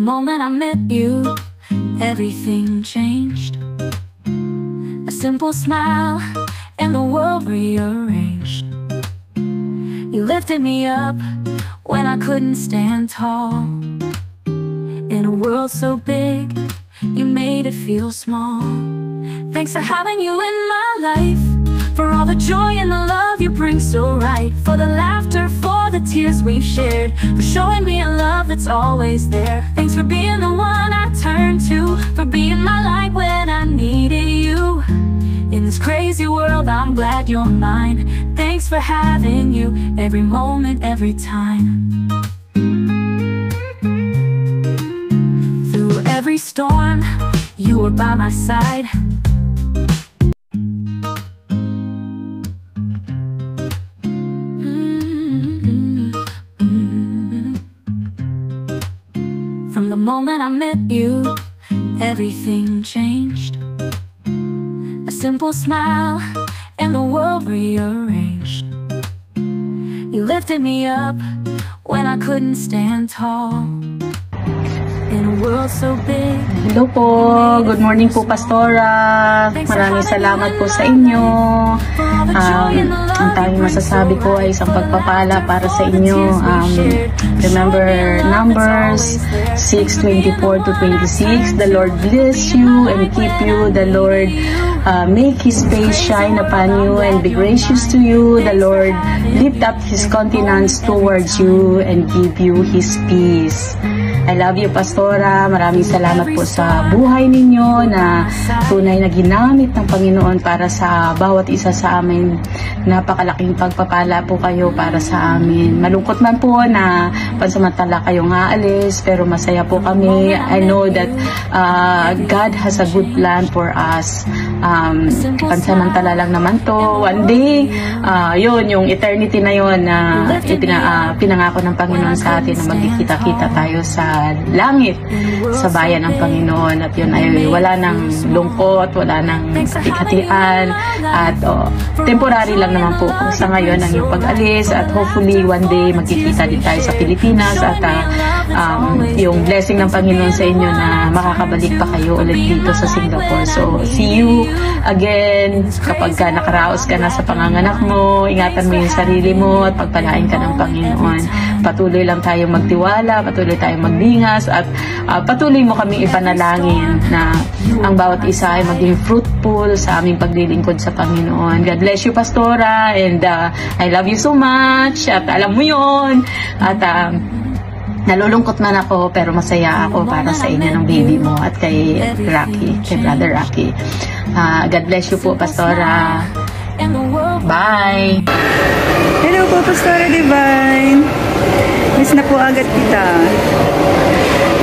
moment I met you, everything changed. A simple smile and the world rearranged. You lifted me up when I couldn't stand tall. In a world so big, you made it feel small. Thanks for having you in my life, for all the joy and the love you bring so right, for the laughter, for the tears we've shared, for showing me a love that's always there. Thanks for being the one I turn to, for being my light when I needed you. In this crazy world, I'm glad you're mine. Thanks for having you every moment, every time. Through every storm, you were by my side. From the moment I met you, everything changed. A simple smile and the world rearranged. You lifted me up when I couldn't stand tall. In a world so big. Hello po, good morning po Pastora. Maraming salamat po sa inyo. Ang tanging masasabi ko ay isang pagpapala para sa inyo. Remember Numbers 6:24-26. The Lord bless you and keep you. The Lord make His face shine upon you and be gracious to you. The Lord lift up His countenance towards you and give you His peace. I love you, Pastora. Maraming salamat po sa buhay ninyo na tunay na ginamit ng Panginoon para sa bawat isa sa amin. Napakalaking pagpapala po kayo para sa amin. Malungkot man po na pansamantala kayong aalis, pero masaya po kami. I know that God has a good plan for us. Pansamantala lang naman to. One day, yun, yung eternity na yun na pinangako ng Panginoon sa atin na magkikita-kita tayo sa langit, sa bayan ng Panginoon. At yun ay wala nang lungkot, wala nang katikatian, at temporary lang naman po sa ngayon ang yung pag-alis, at hopefully one day magkikita din tayo sa Pilipinas, at yung blessing ng Panginoon sa inyo na makakabalik pa kayo ulit dito sa Singapore. So see you again kapag nakaraos ka na sa panganganak mo. Ingatan mo yung sarili mo at pagpalain ka ng Panginoon. Patuloy lang tayong magtiwala, patuloy tayong magbingas, at patuloy mo kaming ipanalangin na ang bawat isa ay maging fruitful sa aming paglilingkod sa Panginoon. God bless you, Pastora, and I love you so much, at alam mo yun, at nalulungkot man ako pero masaya ako para sa inyo ng baby mo at kay Rocky, kay Brother Rocky. God bless you po, Pastora. Bye! Hello po, Pastora Divine. Miss na po agad kita.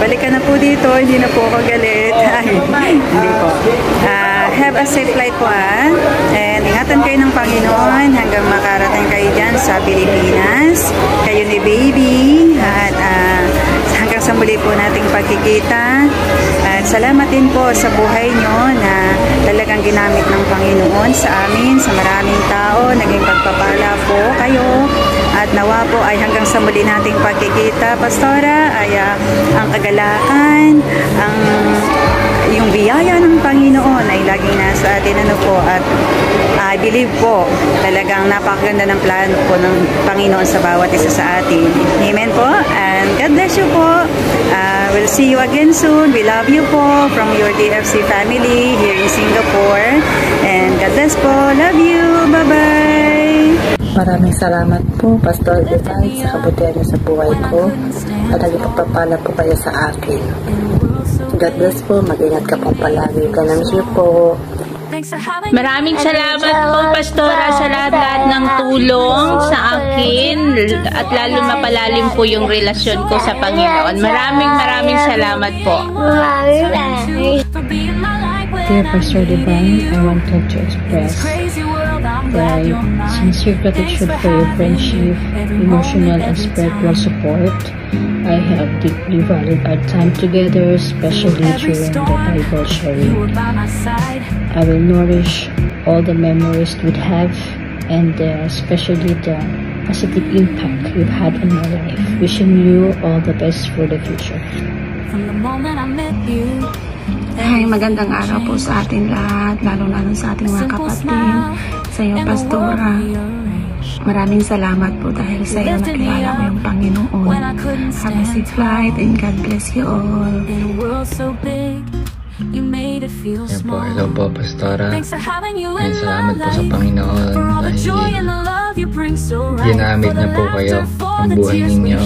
Balik ka na po dito, hindi na po ako galit. Ay, hindi po. Have a safe flight po, and ingatan kayo ng Panginoon hanggang makarating kayo dyan sa Pilipinas. Kayo ni baby, at hanggang sa muli po nating pagkikita. At salamat din po sa buhay nyo na talagang ginamit ng Panginoon sa amin, sa maraming tao. Naging pagpapala po kayo. At nawa po ay hanggang sa muli nating pagkikita, Pastora, ay ang kagalakan, yung biyaya ng Panginoon ay laging nasa atin, po, at I believe po talagang napakaganda ng plano po ng Panginoon sa bawat isa sa atin. Amen po, and God bless you po. We'll see you again soon. We love you po from your DFC family here in Singapore, and God bless po. Love you. Bye-bye. Maraming salamat po, Pastor Divine, sa kabutihan niyo sa buhay ko, at naging pagpapala po kayo sa akin. God bless po, mag-ingat ka pong palagi. God bless you po. Maraming salamat po, Pastora, sa lahat ng tulong sa akin, at lalo mapalalim po yung relasyon ko sa Panginoon. Maraming salamat po. Dear Pastor Divine, I wanted to express my sincere gratitude for your friendship, emotional and spiritual support. I have deeply valued our time together, especially during the Bible sharing. I will nourish all the memories we'd have, and especially the positive impact you've had on my life. Wishing you all the best for the future. From the moment I met you. Ay, magandang araw po sa ating lahat, lalo-lalo sa ating mga kapatid, sa iyo, Pastora. Maraming salamat po dahil sa iyo nakilala ko yung Panginoon. Have a safe flight and God bless you all. Yan po, hello po, Pastora. Ay, salamat po sa Panginoon dahil ginamit niya po kayo ang buhay ninyo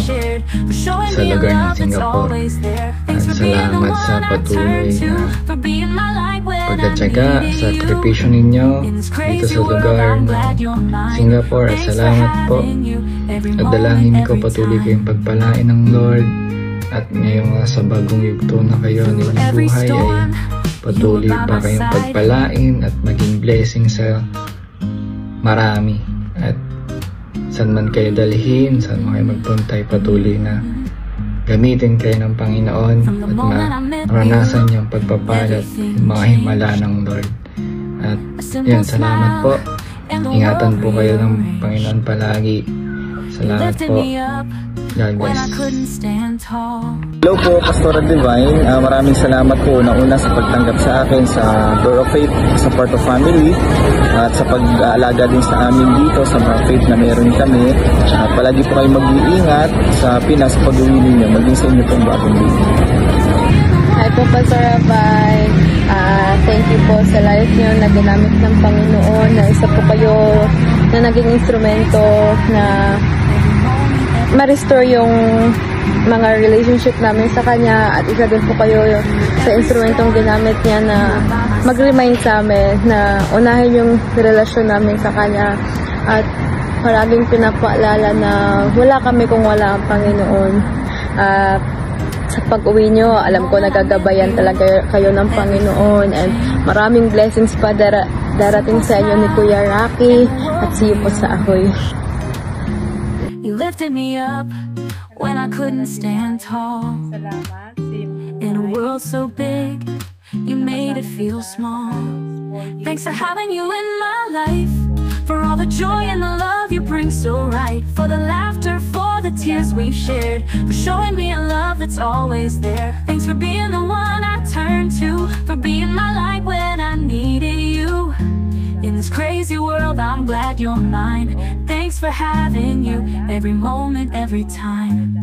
sa lugar ng Singapore. At salamat sa patuloy na pagtatsaga, sakripisyo ninyo dito sa lugar ng Singapore. At salamat po. At dalangin ko patuloy kayong pagpalain ng Lord. At ngayong nasa bagong yugto na kayo ng inyong buhay ay patuloy pa kayong pagpalain at maging blessing sa marami. At saan man kayo dalhin, saan man kayo magpunta ay patuloy na gamitin kayo ng Panginoon at maranasan niyang pagpapala at mga himala ng Lord. At yun, salamat po. Ingatan po kayo ng Panginoon palagi. Salamat po. God bless. Hello po, Pastora Divine. Maraming salamat po una sa pagtanggap sa akin sa Door of Faith, sa Part of Family, at sa pag-aalaga din sa amin dito sa mga faith na meron kami. Palagi po kayo mag-iingat sa Pinas pag-uwi ninyo, maging sa inyo pong bagong baby. Hi po, Pastora Divine. Thank you po sa life niyo na ginamit ng Panginoon, na isa po kayo na naging instrumento na ma-restore yung mga relationship namin sa Kanya, at isa din po kayo sa instrumentong ginamit niya na mag-remind sa amin na unahin yung relasyon namin sa Kanya, at palaging pinapaalala na wala kami kung wala ang Panginoon. Sa pag-uwi nyo, alam ko nagagabayan talaga kayo ng Panginoon, and maraming blessings pa darating sa inyo ni Kuya Rocky, at see you po sa Ahoy. You lifted me up when I couldn't stand tall. In a world so big, you made it feel small. Thanks for having you in my life, for all the joy and the love you bring so right, for the laughter, for the tears we've shared, for showing me a love that's always there. Thanks for being the one I turn to, for being my light when I needed you. In this crazy world, I'm glad you're mine. Thanks for having you every moment, every time.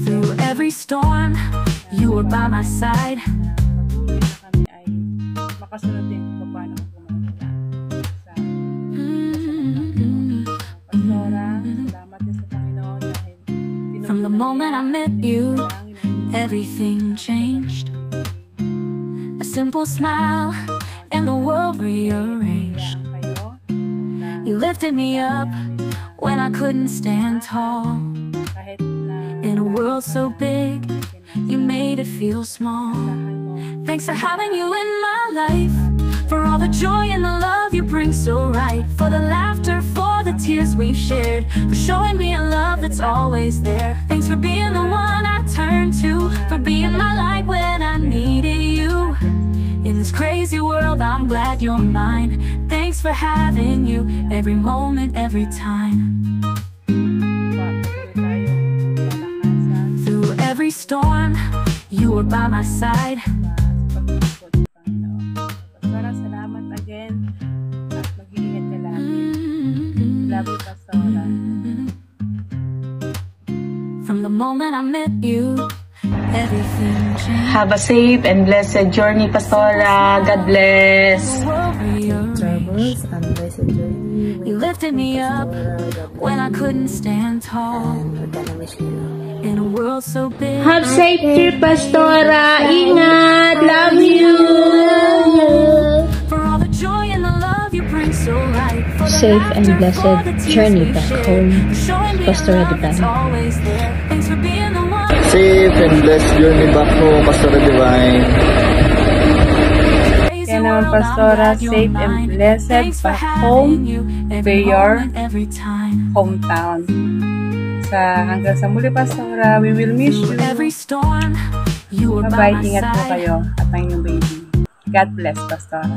Through every storm, you were by my side. From the moment I met you, everything changed. A simple smile and the world rearranged. You lifted me up when I couldn't stand tall. In a world so big, you made it feel small. Thanks for having you in my life, for all the joy and the love you bring so right, for the laughter, for the tears we've shared, for showing me a love that's always there. Thanks for being the one I turn to, for being my light when I needed you. In this crazy world, I'm glad you're mine. Thanks for having you every moment, every time. Through every storm, you were by my side. Salamat again at mag-iingat ka lagi. Love you, Pastora. From the moment I met you, everything changed. Have a safe and blessed journey, Pastora. God bless. Travels and blessed journey. You lifted me up when I couldn't stand tall. In a world so big. Have safe trip, Pastora. Ingat. Love you. For all the joy and the love you bring so right. For the Safe and laughter, blessed for the tears journey we back shared, home, for showing me a Pastora love that's Divine. always there. Thanks for being the one. Safe and blessed journey back home, Pastora Divine. Kaya naman, Pastora, safe and blessed back home to your hometown. Hanggang sa muli, Pastora, we will miss you. Bye-bye, ingat po kayo at ang inyong baby. God bless, Pastora.